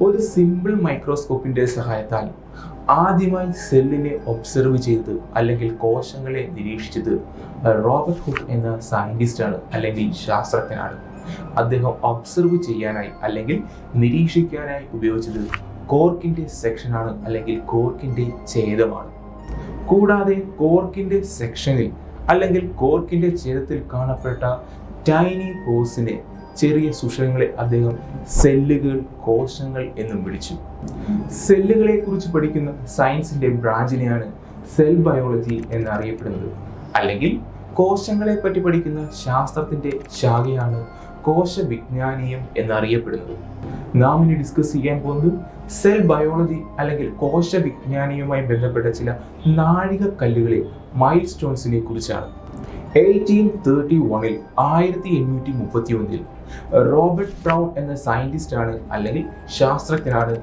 ഒരു സിമ്പിൾ മൈക്രോസ്കോപ്പിന്റെ സഹായത്താൽ ആദ്യമായി സെല്ലിനെ ഒബ്സർവ് ചെയ്തത് അല്ലെങ്കിൽ കോശങ്ങളെ നിരീക്ഷിച്ചത് റോബർട്ട് ഹുക്ക് എന്ന സയന്റിസ്റ്റാണ് അല്ലെങ്കിൽ ശാസ്ത്രജ്ഞനാണ്. അദ്ദേഹം ഒബ്സർവ് ചെയ്യാനായി അല്ലെങ്കിൽ നിരീക്ഷിക്കാനായി ഉപയോഗിച്ചത് കോർക്കിന്റെ സെക്ഷനാണ് അല്ലെങ്കിൽ കോർക്കിന്റെ ഛേദമാണ്. കൂടാതെ കോർക്കിന്റെ സെക്ഷനിൽ അല്ലെങ്കിൽ കോർക്കിന്റെ ഛേദത്തിൽ കാണപ്പെട്ട ടൈനി പോസിനെ, ചെറിയ സുഷിരങ്ങളെ അദ്ദേഹം സെല്ലുകൾ, കോശങ്ങൾ എന്നും വിളിച്ചു. സെല്ലുകളെ കുറിച്ച് പഠിക്കുന്ന സയൻസിന്റെ ബ്രാഞ്ചിനെയാണ് സെൽ ബയോളജി എന്നറിയപ്പെടുന്നത്. അല്ലെങ്കിൽ കോശങ്ങളെ പറ്റി പഠിക്കുന്ന ശാസ്ത്രത്തിന്റെ ശാഖയാണ് കോശവിജ്ഞാനീയം എന്നറിയപ്പെടുന്നത്. നാം ഇനി ഡിസ്കസ് ചെയ്യാൻ പോകുന്നത് സെൽ ബയോളജി അല്ലെങ്കിൽ കോശവിജ്ഞാനീയവുമായി ബന്ധപ്പെട്ട ചില നാഴികക്കല്ലുകളെ, മൈൽ സ്റ്റോൺസിനെ കുറിച്ചാണ്. 1831 റോബർട്ട് ബ്രൗൺ എന്ന സയന്റിസ്റ്റാണ് അല്ലെങ്കിൽ ശാസ്ത്രജ്ഞനാണ്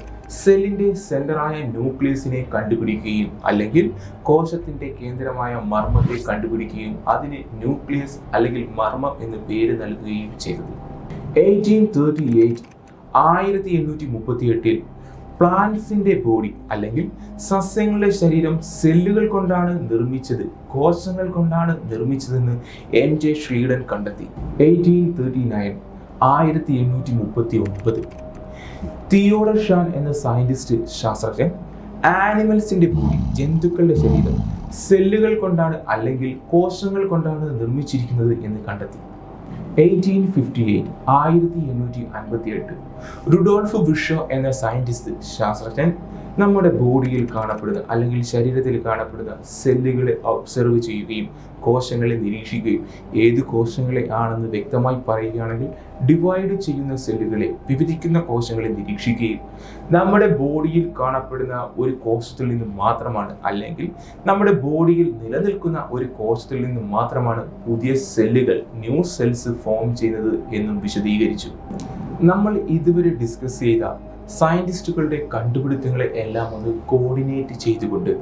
സെല്ലിന്റെ സെന്ററായ ന്യൂക്ലിയസിനെ കണ്ടുപിടിക്കുകയും അല്ലെങ്കിൽ കോശത്തിന്റെ കേന്ദ്രമായ മർമ്മത്തെ കണ്ടുപിടിക്കുകയും അതിന് ന്യൂക്ലിയസ് അല്ലെങ്കിൽ മർമ്മം എന്ന് പേര് നൽകുകയും ചെയ്തത്. 1838 പ്ലാന്റ്സിന്റെ ബോഡി അല്ലെങ്കിൽ സസ്യങ്ങളുടെ ശരീരം സെല്ലുകൾ കൊണ്ടാണ് നിർമ്മിച്ചത്, കോശങ്ങൾ കൊണ്ടാണ് നിർമ്മിച്ചതെന്ന് M.J. ശ്രീഡൻ കണ്ടെത്തി. 1839 തിയോഡർ ഷാൻ എന്ന സയന്റിസ്റ്റ് ശാസ്ത്രജ്ഞൻ ആനിമൽസിന്റെ ബോഡി, ജന്തുക്കളുടെ ശരീരം സെല്ലുകൾ കൊണ്ടാണ് അല്ലെങ്കിൽ കോശങ്ങൾ കൊണ്ടാണ് നിർമ്മിച്ചിരിക്കുന്നത് എന്ന് കണ്ടെത്തി. 1858 റുഡോൾഫ് വിഷോ എന്ന സയന്റിസ്റ്റ് ശാസ്ത്രജ്ഞൻ നമ്മുടെ ബോഡിയിൽ കാണപ്പെടുന്ന അല്ലെങ്കിൽ ശരീരത്തിൽ കാണപ്പെടുന്ന സെല്ലുകളെ ഒബ്സർവ് ചെയ്യുകയും കോശങ്ങളെ നിരീക്ഷിക്കുകയും ഏത് കോശങ്ങളെ ആണെന്ന് വ്യക്തമായി പറയുകയാണെങ്കിൽ ഡിവൈഡ് ചെയ്യുന്ന സെല്ലുകളെ, വിഭജിക്കുന്ന കോശങ്ങളെ നിരീക്ഷിക്കുകയും നമ്മുടെ ബോഡിയിൽ കാണപ്പെടുന്ന ഒരു കോശത്തിൽ നിന്ന് മാത്രമാണ് അല്ലെങ്കിൽ നമ്മുടെ ബോഡിയിൽ നിലനിൽക്കുന്ന ഒരു കോശത്തിൽ നിന്ന് മാത്രമാണ് പുതിയ സെല്ലുകൾ, ന്യൂ സെൽസ് ഫോം ചെയ്യുന്നത് എന്നും വിശദീകരിച്ചു. നമ്മൾ ഇതുവരെ ഡിസ്കസ് ചെയ്ത സയന്റിസ്റ്റുകളുടെ കണ്ടുപിടുത്തങ്ങളെ എല്ലാം ഒന്ന് കോർഡിനേറ്റ് ചെയ്തുകൊണ്ട്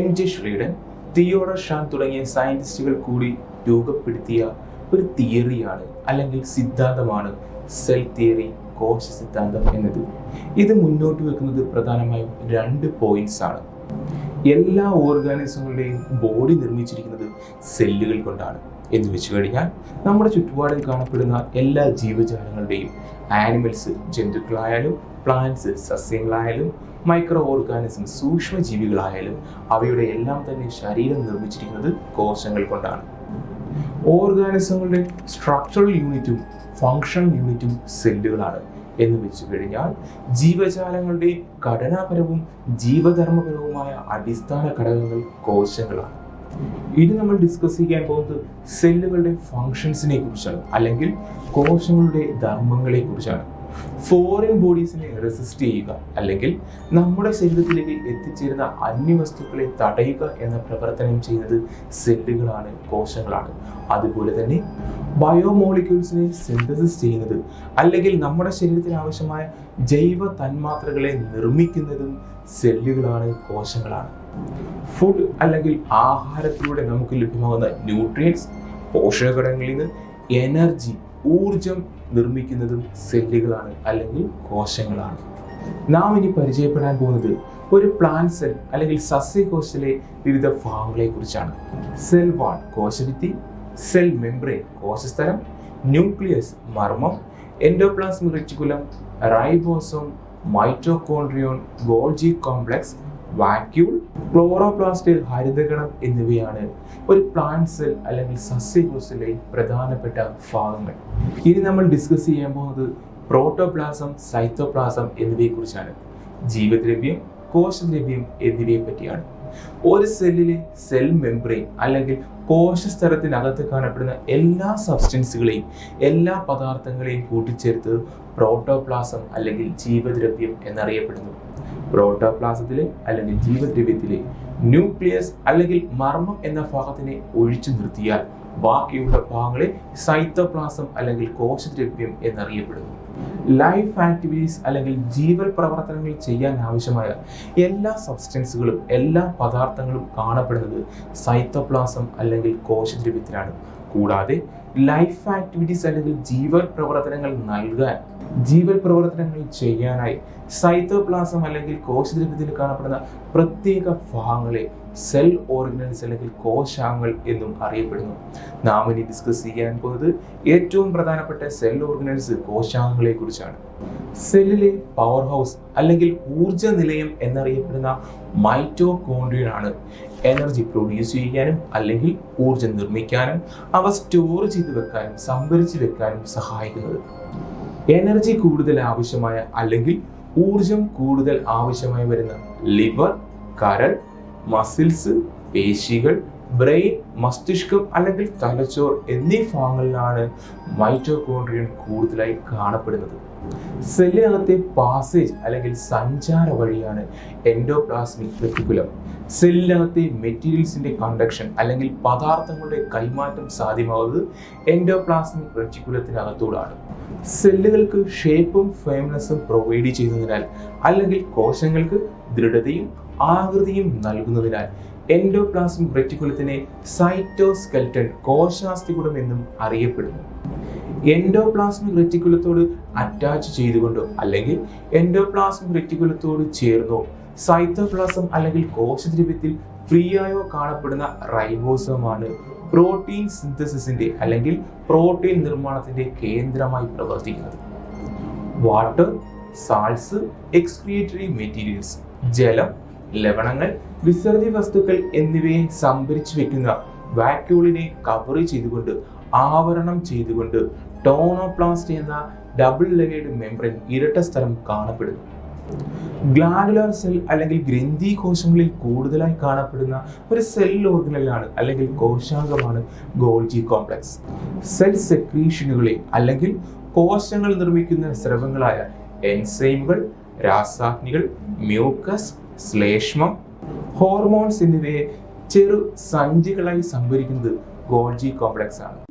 M.J. ശ്രീഡൻ, തിയോഡർ ഷാൻ തുടങ്ങിയ സയന്റിസ്റ്റുകൾ കൂടി രൂപപ്പെടുത്തിയ ഒരു തിയറിയാണ് അല്ലെങ്കിൽ സിദ്ധാന്തമാണ് സെൽ തിയറി, കോശ സിദ്ധാന്തം എന്നത്. ഇത് മുന്നോട്ട് വെക്കുന്നത് പ്രധാനമായും 2 പോയിന്റ്സ് ആണ്. എല്ലാ ഓർഗാനിസങ്ങളുടെയും ബോഡി നിർമ്മിച്ചിരിക്കുന്നത് സെല്ലുകൾ കൊണ്ടാണ് എന്ന് വെച്ച് കഴിഞ്ഞാൽ നമ്മുടെ ചുറ്റുപാടിൽ കാണപ്പെടുന്ന എല്ലാ ജീവജാലങ്ങളുടെയും, ആനിമൽസ് ജന്തുക്കളായാലും പ്ലാന്റ്സ് സസ്യങ്ങളായാലും മൈക്രോ ഓർഗാനിസം സൂക്ഷ്മജീവികളായാലും അവയുടെ എല്ലാം തന്നെ ശരീരം നിർമ്മിച്ചിരിക്കുന്നത് കോശങ്ങൾ കൊണ്ടാണ്. ഓർഗാനിസങ്ങളുടെ സ്ട്രക്ചറൽ യൂണിറ്റും ഫങ്ഷണൽ യൂണിറ്റും സെല്ലുകളാണ് എന്ന് വെച്ച് കഴിഞ്ഞാൽ ജീവജാലങ്ങളുടെ ഘടനാപരവും ജീവധർമ്മപരവുമായ അടിസ്ഥാന ഘടകങ്ങൾ കോശങ്ങളാണ്. ഇനി നമ്മൾ ഡിസ്കസ് ചെയ്യാൻ പോകുന്നത് സെല്ലുകളുടെ ഫങ്ഷൻസിനെ കുറിച്ചാണ് അല്ലെങ്കിൽ കോശങ്ങളുടെ ധർമ്മങ്ങളെ കുറിച്ചാണ്. ഫോറിൻ ബോഡീസിനെ റെസിസ്റ്റ് ചെയ്യുക അല്ലെങ്കിൽ നമ്മുടെ ശരീരത്തിലേക്ക് എത്തിച്ചേരുന്ന അന്യവസ്തുക്കളെ തടയുക എന്ന പ്രവർത്തനം ചെയ്യുന്നത് സെല്ലുകളാണ്, കോശങ്ങളാണ്. അതുപോലെ തന്നെ ബയോമോളിക്യൂൾസിനെ സിന്തസിസ് ചെയ്യുന്നത് അല്ലെങ്കിൽ നമ്മുടെ ശരീരത്തിന് ആവശ്യമായ ജൈവ തന്മാത്രകളെ നിർമ്മിക്കുന്നതും സെല്ലുകളാണ്, കോശങ്ങളാണ്. ഫുഡ് അല്ലെങ്കിൽ ആഹാരത്തിലൂടെ നമുക്ക് ലഭ്യമാകുന്ന ന്യൂട്രിയൻസ്, പോഷകഘടകങ്ങളിൽ നിന്ന് എനർജി, ഊർജം നിർമ്മിക്കുന്നതും സെല്ലുകളാണ് അല്ലെങ്കിൽ കോശങ്ങളാണ്. നാം ഇനി പരിചയപ്പെടാൻ പോകുന്നത് ഒരു പ്ലാന്റ് സെൽ അല്ലെങ്കിൽ സസ്യകോശത്തിലെ വിവിധ ഭാഗങ്ങളെ കുറിച്ചാണ്. സെൽ വാൾ കോശഭിത്തി, സെൽ മെംബ്രെയിൻ കോശസ്ഥലം, ന്യൂക്ലിയസ് മർമ്മം, endoplasmic reticulum, ribosome, mitochondrion, Golgi complex, vacuole, chloroplast, ഹരിതകണം എന്നിവയാണ് ഒരു പ്ലാന്റ് സെൽ അല്ലെങ്കിൽ സസ്യകോശത്തിലെ പ്രധാനപ്പെട്ട ഭാഗങ്ങൾ. ഇനി നമ്മൾ ഡിസ്കസ് ചെയ്യാൻ പോകുന്നത് പ്രോട്ടോപ്ലാസം, സൈറ്റോപ്ലാസം എന്നിവയെ കുറിച്ചാണ്. ജീവദ്രവ്യം, കോശദ്രവ്യം എന്നിവയെ പറ്റിയാണ്. ഒരു സെല്ലിലെ സെൽ മെംബ്രെയിൻ അല്ലെങ്കിൽ കോശസ്തരത്തിനകത്ത് കാണപ്പെടുന്ന എല്ലാ സബ്സ്റ്റൻസുകളെയും, എല്ലാ പദാർത്ഥങ്ങളെയും കൂട്ടിച്ചേർത്ത് പ്രോട്ടോപ്ലാസം അല്ലെങ്കിൽ ജീവദ്രവ്യം എന്നറിയപ്പെടുന്നു. പ്രോട്ടോപ്ലാസത്തിലെ അല്ലെങ്കിൽ ജീവദ്രവ്യത്തിലെ ന്യൂക്ലിയസ് അല്ലെങ്കിൽ മർമ്മം എന്ന ഭാഗത്തിനെ ഒഴിച്ചു നിർത്തിയാൽ ബാക്കിയുള്ള ഭാഗങ്ങളെ സൈറ്റോപ്ലാസം അല്ലെങ്കിൽ കോശദ്രവ്യം എന്നറിയപ്പെടുന്നു. ലൈഫ് ആക്ടിവിറ്റീസ് അല്ലെങ്കിൽ ജീവൽ പ്രവർത്തനങ്ങൾ ചെയ്യാൻ ആവശ്യമായ എല്ലാ സബ്സ്റ്റൻസുകളും, എല്ലാ പദാർത്ഥങ്ങളും കാണപ്പെടുന്നത് സൈറ്റോപ്ലാസം അല്ലെങ്കിൽ കോശദ്രവ്യത്തിലാണ്. കൂടാതെ ലൈഫ് ആക്ടിവിറ്റീസ് അല്ലെങ്കിൽ ജീവൽ പ്രവർത്തനങ്ങൾ ചെയ്യാനായി സൈറ്റോപ്ലാസം അല്ലെങ്കിൽ കോശദ്രവ്യത്തിൽ കാണപ്പെടുന്ന പ്രത്യേക ഭാഗങ്ങളെ സെൽ ഓർഗനൽസ് അല്ലെങ്കിൽ കോശാംഗങ്ങൾ എന്നും അറിയപ്പെടുന്നു. നാം ഇനി ഡിസ്കസ് ചെയ്യാൻ പോകുന്നത് ഏറ്റവും പ്രധാനപ്പെട്ട സെൽ ഓർഗനൽസ് കോശാംഗങ്ങളെ കുറിച്ചാണ്. സെല്ലിലെ പവർ ഹൗസ് അല്ലെങ്കിൽ ഊർജ നിലയം എന്നറിയപ്പെടുന്ന മൈറ്റോകോൺഡ്രിയ ആണ് എനർജി പ്രൊഡ്യൂസ് ചെയ്യാനും അല്ലെങ്കിൽ ഊർജം നിർമ്മിക്കാനും അവ സ്റ്റോർ ചെയ്ത് വെക്കാനും സംഭരിച്ചു വെക്കാനും സഹായിക്കുന്നത്. എനർജി കൂടുതൽ ആവശ്യമായ അല്ലെങ്കിൽ ഊർജം കൂടുതൽ ആവശ്യമായി വരുന്ന ലിവർ, കരൾ, മസിൽസ്, പേശികൾ, ബ്രെയിൻ, മസ്തിഷ്കം അല്ലെങ്കിൽ തലച്ചോർ എന്നീ ഭാഗങ്ങളിലാണ് മൈറ്റോകോൺഡ്രിയ കൂടുതലായി കാണപ്പെടുന്നത്. സെല്ലിനകത്തെ പാസേജ് അല്ലെങ്കിൽ സഞ്ചാര വഴിയാണ് എൻഡോപ്ലാസ്മിക് റെറ്റിക്കുലം. സെല്ലിനകത്തെ മെറ്റീരിയൽസിന്റെ കണ്ടക്ഷൻ അല്ലെങ്കിൽ പദാർത്ഥങ്ങളുടെ കൈമാറ്റം സാധ്യമാകുന്നത് എൻഡോപ്ലാസ്മിക് റെറ്റിക്കുലത്തിനകത്തൂടാണ്. സെല്ലുകൾക്ക് ഷേപ്പും ഫേംനെസ്സും പ്രൊവൈഡ് ചെയ്യുന്നതിനാൽ അല്ലെങ്കിൽ കോശങ്ങൾക്ക് ദൃഢതയും ആകൃതിയും നൽകുന്നതിനാൽ എൻഡോപ്ലാസ്മിക് റെറ്റിക്കുലത്തിനെ സൈറ്റോസ്കെൽറ്റൻ കോശാസ്ഥികുടം എന്നും അറിയപ്പെടുന്നു. എൻഡോപ്ലാസ്മിക് റെറ്റിക്കുലത്തോട് അറ്റാച്ച് ചെയ്തുകൊണ്ടോ അല്ലെങ്കിൽ എൻഡോപ്ലാസ്മിക് റെറ്റിക്കുലത്തോട് ചേർന്നോ സൈറ്റോപ്ലാസം അല്ലെങ്കിൽ കോശദ്രവ്യത്തിൽ ഫ്രീ ആയോ കാണപ്പെടുന്ന റൈബോസോമാണ് പ്രോട്ടീൻ സിന്തസിസിന്റെ അല്ലെങ്കിൽ പ്രോട്ടീൻ നിർമ്മാണത്തിന്റെ കേന്ദ്രമായി പ്രവർത്തിക്കുന്നത്. വാട്ടർ, സാൾട്സ്, എക്സ്ക്രീറ്ററി മെറ്റീരിയൽസ്, ജലം, ലവണങ്ങൾ, വിസർജ്യ വസ്തുക്കൾ എന്നിവയെ സംഭരിച്ചു വെക്കുന്ന വാക്യൂളിനെ കവർ ചെയ്തുകൊണ്ട് ആവരണം ചെയ്തുകൊണ്ട് ടോണോപ്ലാസ്റ്റ് എന്ന ഡബിൾ ലെയേർഡ് മെംബ്രെയിൻ ഇരട്ട സ്ഥലം കാണപ്പെടുന്നു. ഗ്ലാൻഡുലാർ സെൽ അല്ലെങ്കിൽ ഗ്രന്ഥി കോശങ്ങളിൽ കൂടുതലായി കാണപ്പെടുന്ന ഒരു സെൽ ഓർഗനലാണ് അല്ലെങ്കിൽ കോശാംഗമാണ് ഗോൾജി കോംപ്ലക്സ്. സെൽ സെക്രീഷനുകളെ അല്ലെങ്കിൽ കോശങ്ങൾ നിർമ്മിക്കുന്ന സ്രവങ്ങളായ എൻസൈമുകൾ, രാസാഗ്നികൾ, മ്യൂക്കസ്, ശ്ലേഷ്മം, ഹോർമോൺസ് എന്നിവയെ ചെറു സഞ്ചികളായി സംഭരിക്കുന്നത് ഗോൾജി കോംപ്ലക്സ് ആണ്.